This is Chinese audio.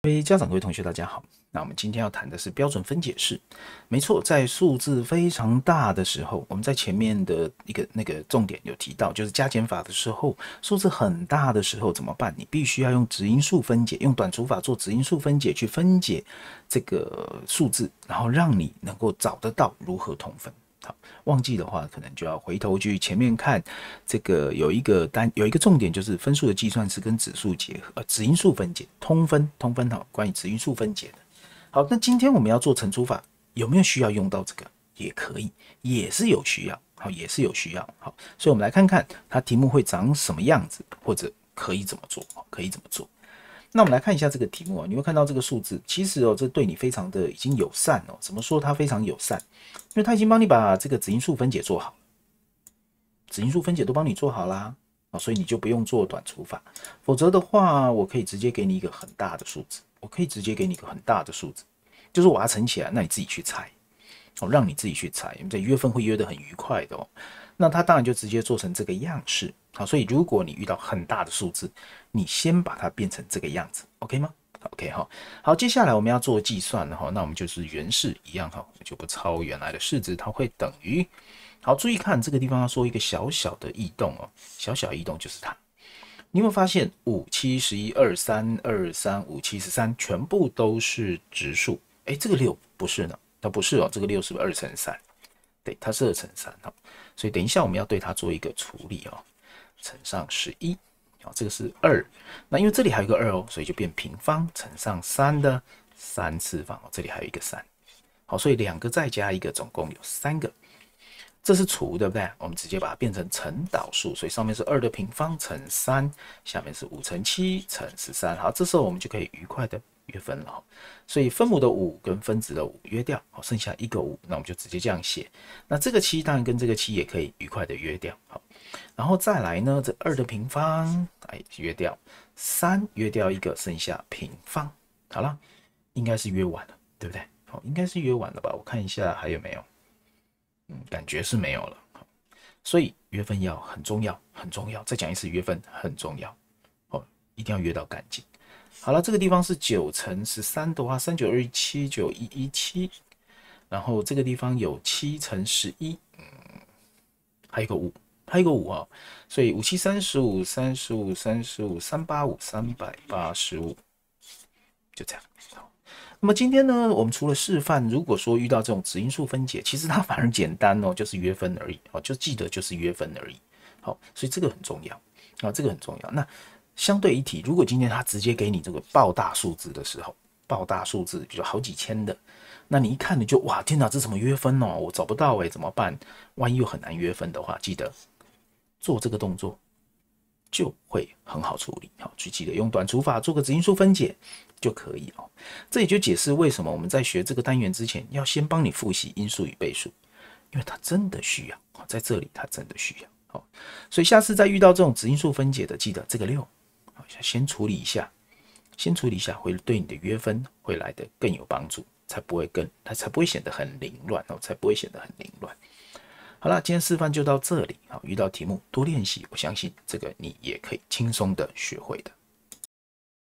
各位家长、各位同学，大家好。那我们今天要谈的是标准分解式。没错，在数字非常大的时候，我们在前面的那个重点有提到，就是加减法的时候，数字很大的时候怎么办？你必须要用质因数分解，用短除法做质因数分解去分解这个数字，然后让你能够找得到如何通分。好，忘记的话，可能就要回头去前面看。这个有一个重点，就是分数的计算是跟指数结合，质因数分解，通分好，关于质因数分解的。好，那今天我们要做乘除法，有没有需要用到这个？也可以，也是有需要，好，也是有需要。好，所以我们来看看它题目会长什么样子，或者可以怎么做，可以怎么做。那我们来看一下这个题目啊，你会看到这个数字，其实哦，这对你非常的已经友善哦。怎么说它非常友善？因为它已经帮你把这个质因数分解做好，质因数分解都帮你做好啦，所以你就不用做短除法。否则的话，我可以直接给你一个很大的数字，就是我要乘起来，那你自己去猜，让你自己去猜，因为这约分会约得很愉快的哦。那它当然就直接做成这个样式。好，所以如果你遇到很大的数字，你先把它变成这个样子 ，OK 吗？OK 哈，好，接下来我们要做计算了哈，那我们就是原式一样哈，就不抄原来的式子，它会等于。好，注意看这个地方要说一个小小的异动哦，小小异动就是它。你有没有发现5、7、11、23、23、5、7、13全部都是质数？哎，这个6不是呢，它不是哦，这个6是不是2乘3？对，它是2乘3哦，所以等一下我们要对它做一个处理哦，乘上11。好，这个是2，那因为这里还有一个2哦，所以就变平方乘上3的3次方哦，这里还有一个3。好，所以2个再加1个，总共有3个。这是除，对不对？我们直接把它变成乘导数，所以上面是2的平方乘3，下面是5乘7乘13。好，这时候我们就可以愉快的约分了。所以分母的5跟分子的5约掉，好，剩下一个5，那我们就直接这样写。那这个7当然跟这个7也可以愉快的约掉，好，然后再来呢，这2的平方约掉，3约掉一个，剩下平方。好了，应该是约完了，对不对？好，应该是约完了吧？我看一下还有没有。感觉是没有了。所以约分要很重要，很重要。再讲一次，约分很重要哦，一定要约到干净。好了，这个地方是9乘13的话，3927、9117，然后这个地方有7乘11，还有一个5，还有一个5哦，所以5、7、35、35、35、385、385，就这样。那么今天呢，我们除了示范，如果说遇到这种质因数分解，其实它反而简单哦，就是约分而已哦，就记得就是约分而已。好，所以这个很重要啊，这个很重要。那相对一提，如果今天他直接给你这个爆大数字的时候，爆大数字，比如好几千的，那你一看你就哇，天哪，这怎么约分哦？我找不到怎么办？万一又很难约分的话，记得做这个动作就会很好处理。好，去记得用短除法做个质因数分解就可以了。这也就解释为什么我们在学这个单元之前，要先帮你复习因数与倍数，因为它真的需要，在这里它真的需要。好，所以下次再遇到这种质因数分解的，记得这个6，先处理一下，会对你的约分会来得更有帮助，它才不会显得很凌乱，才不会显得很凌乱。好了，今天示范就到这里。好，遇到题目多练习，我相信这个你也可以轻松的学会的。